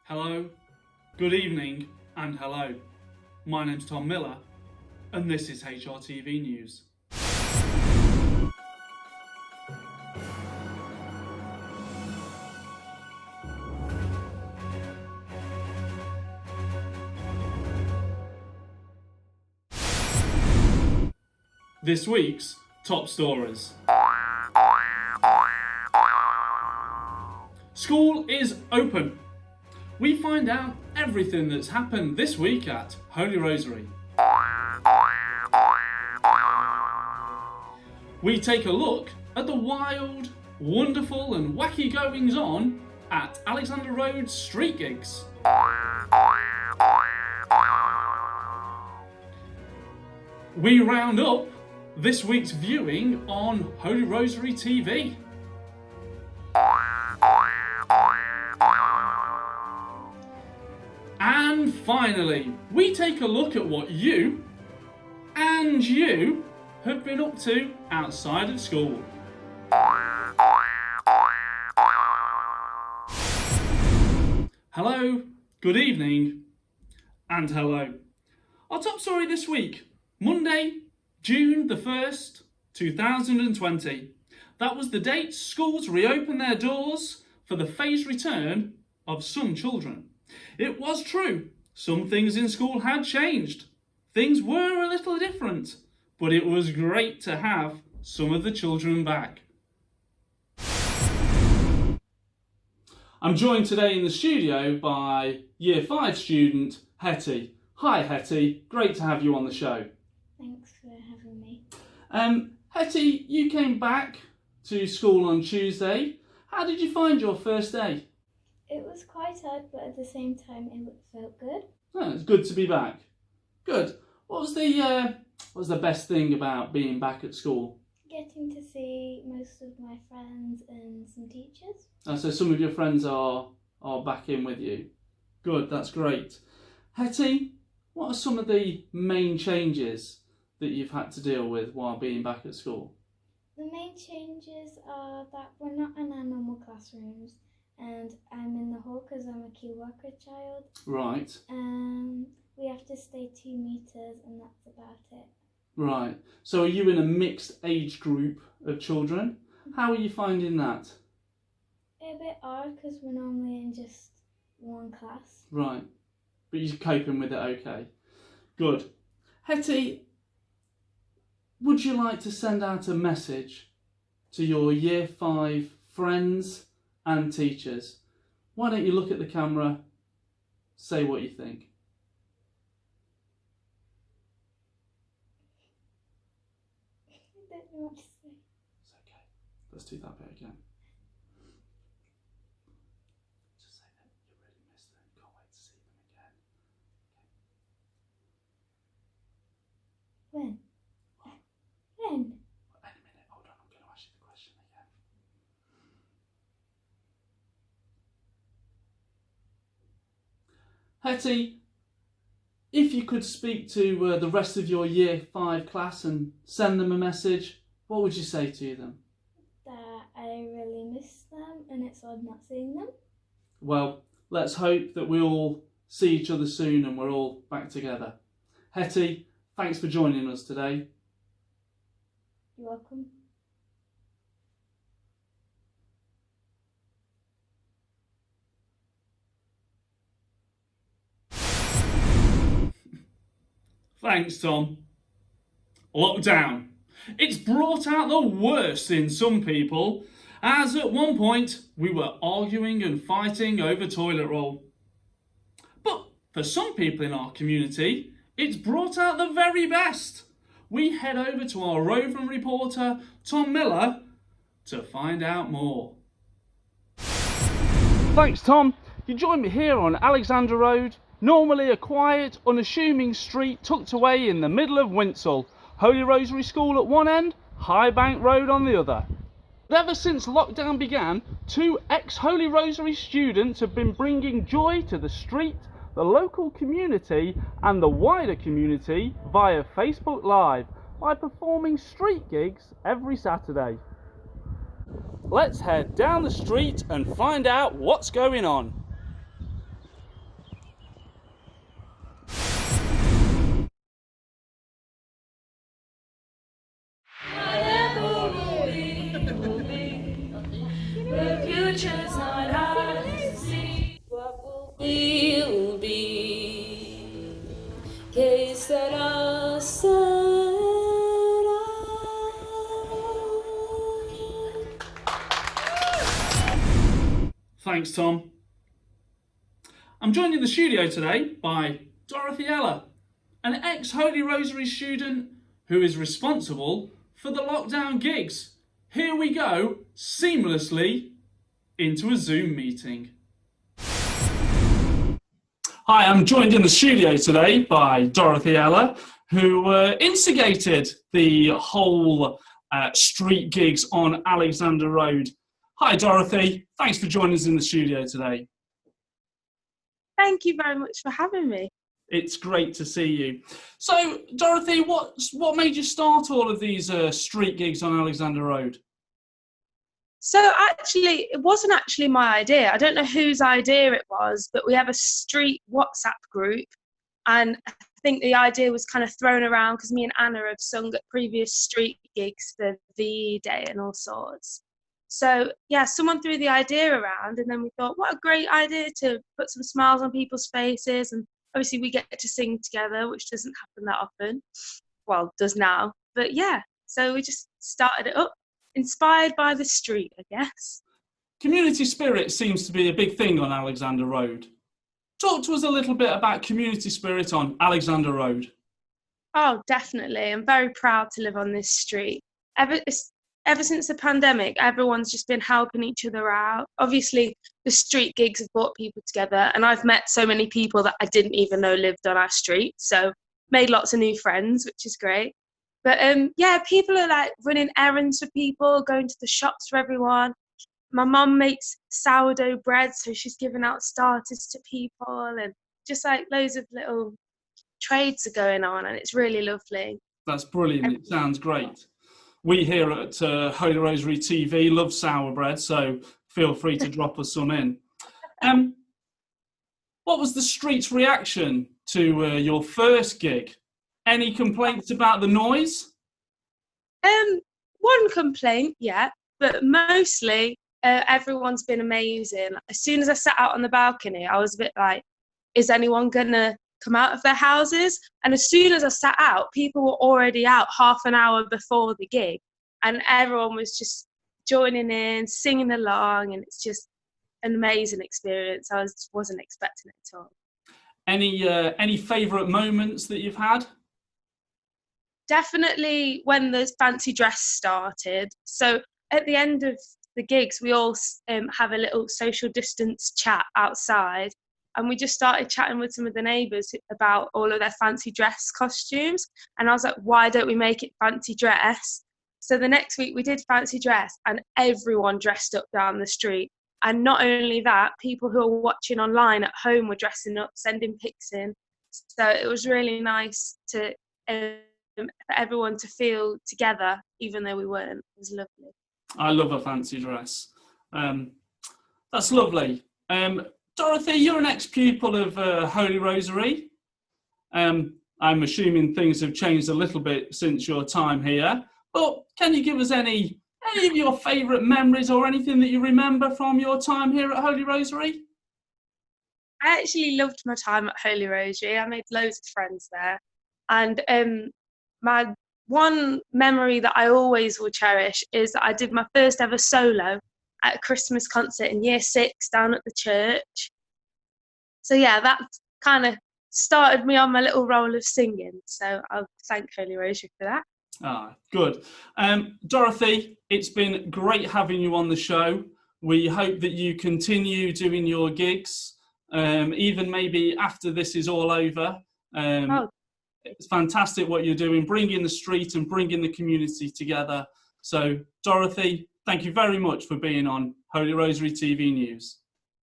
Hello, good evening, and hello. My name's Tom Miller, and this is HRTV News. This week's top stories. School is open. We find out everything that's happened this week at Holy Rosary. We take a look at the wild, wonderful and wacky goings on at Alexander Road's street gigs. We round up this week's viewing on Holy Rosary TV. And finally, we take a look at what you and you have been up to outside of school. Hello, good evening, and hello. Our top story this week, Monday, June the 1st, 2020. That was the date schools reopened their doors for the phased return of some children. It was true, some things in school had changed. Things were a little different, but it was great to have some of the children back. I'm joined today in the studio by Year 5 student Hetty. Hi Hetty, great to have you on the show. Thanks for having me. Hetty, you came back to school on Tuesday. How did you find your first day? It was quite hard, but at the same time it felt good. Oh, it's good to be back. Good. What was the best thing about being back at school? Getting to see most of my friends and some teachers. So some of your friends are back in with you. Good, that's great. Hetty, what are some of the main changes that you've had to deal with while being back at school? The main changes are that we're not in our normal classrooms, and I'm in the hall because I'm a key worker child. Right. We have to stay 2 meters, and that's about it. Right. So are you in a mixed age group of children? How are you finding that? A bit odd because we're normally in just one class. Right. But you're coping with it okay. Good. Hetty, would you like to send out a message to your Year 5 friends and teachers? Why don't you look at the camera, say what you think. I don't know what to say. It's okay. Let's do that bit again. Just say that you really miss them, can't wait to see them again. When? When? Any minute, hold on, I'm going to ask you the question again. Hetty, if you could speak to the rest of your Year 5 class and send them a message, what would you say to them? That I really miss them and it's odd not seeing them. Well, let's hope that we all see each other soon and we're all back together. Hetty, thanks for joining us today. You're welcome. Thanks, Tom. Lockdown. It's brought out the worst in some people, as at one point we were arguing and fighting over toilet roll. But for some people in our community, it's brought out the very best. We head over to our roving reporter, Tom Miller, to find out more. Thanks, Tom. You join me here on Alexander Road, normally a quiet, unassuming street tucked away in the middle of Winshill. Holy Rosary School at one end, High Bank Road on the other. But ever since lockdown began, 2 ex-Holy Rosary students have been bringing joy to the street, the local community and the wider community via Facebook Live by performing street gigs every Saturday. Let's head down the street and find out what's going on. Thanks, Tom. I'm joined in the studio today by Dorothy Ella, an ex-Holy Rosary student who is responsible for the lockdown gigs. Here we go, seamlessly into a Zoom meeting. Hi, I'm joined in the studio today by Dorothy Ella, who instigated the whole street gigs on Alexander Road. Hi, Dorothy. Thanks for joining us in the studio today. Thank you very much for having me. It's great to see you. So, Dorothy, what made you start all of these street gigs on Alexander Road? So actually, it wasn't actually my idea. I don't know whose idea it was, but we have a street WhatsApp group, and I think the idea was kind of thrown around because me and Anna have sung at previous street gigs for VE Day and all sorts. So yeah, someone threw the idea around, and then we thought, what a great idea to put some smiles on people's faces, and obviously we get to sing together, which doesn't happen that often. Well, does now, but yeah. So we just started it up, inspired by the street, I guess. Community spirit seems to be a big thing on Alexander Road. Talk to us a little bit about community spirit on Alexander Road. Oh, definitely. I'm very proud to live on this street. Ever since the pandemic, everyone's just been helping each other out. Obviously, the street gigs have brought people together, and I've met so many people that I didn't even know lived on our street. So made lots of new friends, which is great. But yeah, people are like running errands for people, going to the shops for everyone. My mum makes sourdough bread, so she's giving out starters to people, and just like loads of little trades are going on, and it's really lovely. That's brilliant. It sounds great. We here at Holy Rosary TV love sour bread, so feel free to drop us some in. What was the street's reaction to your first gig? Any complaints about the noise? One complaint, yeah, but mostly everyone's been amazing. As soon as I sat out on the balcony, I was a bit like, is anyone gonna come out of their houses? And as soon as I sat out, people were already out half an hour before the gig, and everyone was just joining in, singing along, and it's just an amazing experience. I wasn't expecting it at all. Any favourite moments that you've had? Definitely when the fancy dress started. So at the end of the gigs, we all have a little social distance chat outside, and we just started chatting with some of the neighbours about all of their fancy dress costumes. And I was like, why don't we make it fancy dress? So the next week we did fancy dress, and everyone dressed up down the street. And not only that, people who are watching online at home were dressing up, sending pics in. So it was really nice to for everyone to feel together, even though we weren't. It was lovely. I love a fancy dress. That's lovely. Dorothy, you're an ex-pupil of Holy Rosary. I'm assuming things have changed a little bit since your time here, but can you give us any of your favourite memories or anything that you remember from your time here at Holy Rosary? I actually loved my time at Holy Rosary. I made loads of friends there. And my one memory that I always will cherish is that I did my first ever solo at a Christmas concert in Year 6 down at the church. So yeah, that kind of started me on my little role of singing. So I'll thank Holy Rosary for that. Ah, good. Dorothy, it's been great having you on the show. We hope that you continue doing your gigs, even maybe after this is all over. It's fantastic what you're doing, bringing the street and bringing the community together. So, Dorothy, thank you very much for being on Holy Rosary TV News.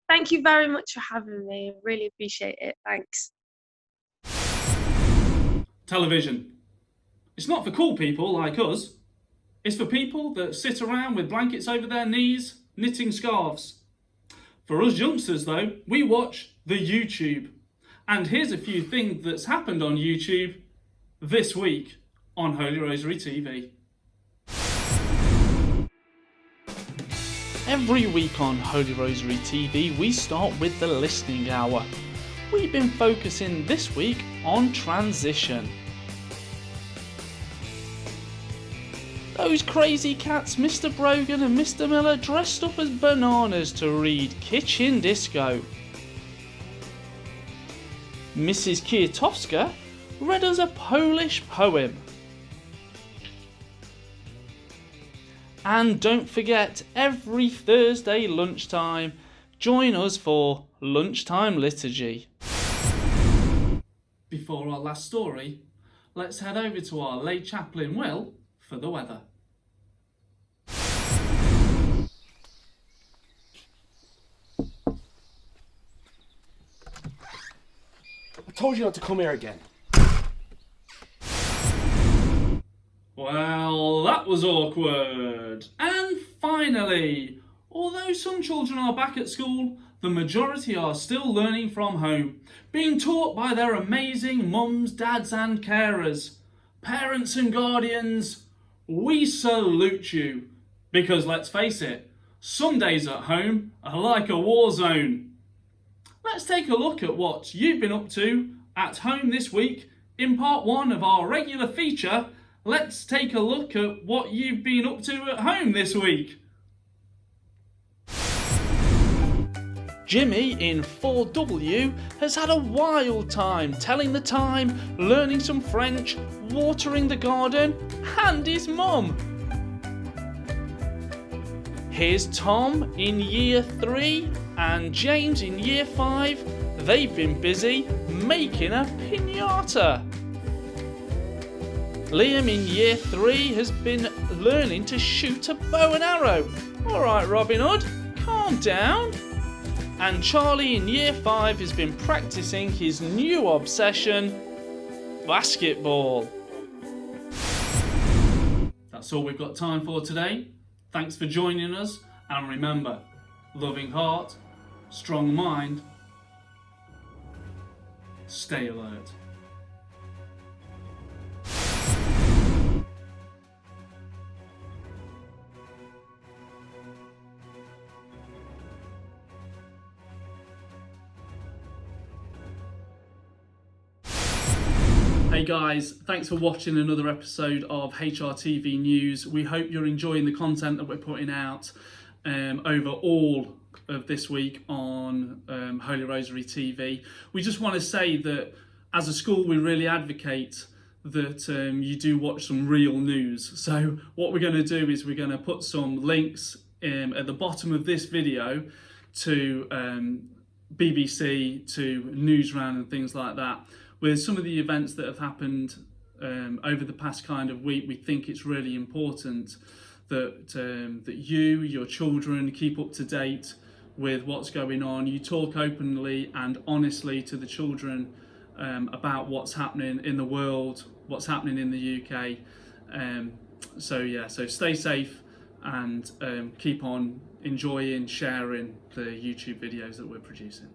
Thank you very much for having me. I really appreciate it. Thanks. Television. It's not for cool people like us. It's for people that sit around with blankets over their knees, knitting scarves. For us youngsters, though, we watch the YouTube. And here's a few things that's happened on YouTube this week on Holy Rosary TV. Every week on Holy Rosary TV, we start with the listening hour. We've been focusing this week on transition. Those crazy cats, Mr. Brogan and Mr. Miller, dressed up as bananas to read Kitchen Disco. Mrs. Kwiatkowska read us a Polish poem. And don't forget, every Thursday lunchtime, join us for Lunchtime Liturgy. Before our last story, let's head over to our lay chaplain Will for the weather. I told you not to come here again. Well, that was awkward. And finally, although some children are back at school, the majority are still learning from home, being taught by their amazing mums, dads and carers. Parents and guardians, we salute you. Because let's face it, some days at home are like a war zone. Let's take a look at what you've been up to at home this week in part 1 of our regular feature. Let's take a look at what you've been up to at home this week. Jimmy in 4W has had a wild time telling the time, learning some French, watering the garden and his mum. Here's Tom in year 3 and James in year 5. They've been busy making a piñata. Liam in year 3 has been learning to shoot a bow and arrow. Alright Robin Hood, calm down. And Charlie in year 5 has been practicing his new obsession, basketball. That's all we've got time for today. Thanks for joining us, and remember, loving heart, strong mind, stay alert. Hey guys, thanks for watching another episode of HRTV News. We hope you're enjoying the content that we're putting out over all of this week on Holy Rosary TV. We just want to say that as a school we really advocate that you do watch some real news. So what we're going to do is we're going to put some links at the bottom of this video to BBC, to Newsround and things like that. With some of the events that have happened over the past kind of week, we think it's really important that that you, your children, keep up to date with what's going on. You talk openly and honestly to the children about what's happening in the world, what's happening in the UK. So stay safe and keep on enjoying, sharing the YouTube videos that we're producing.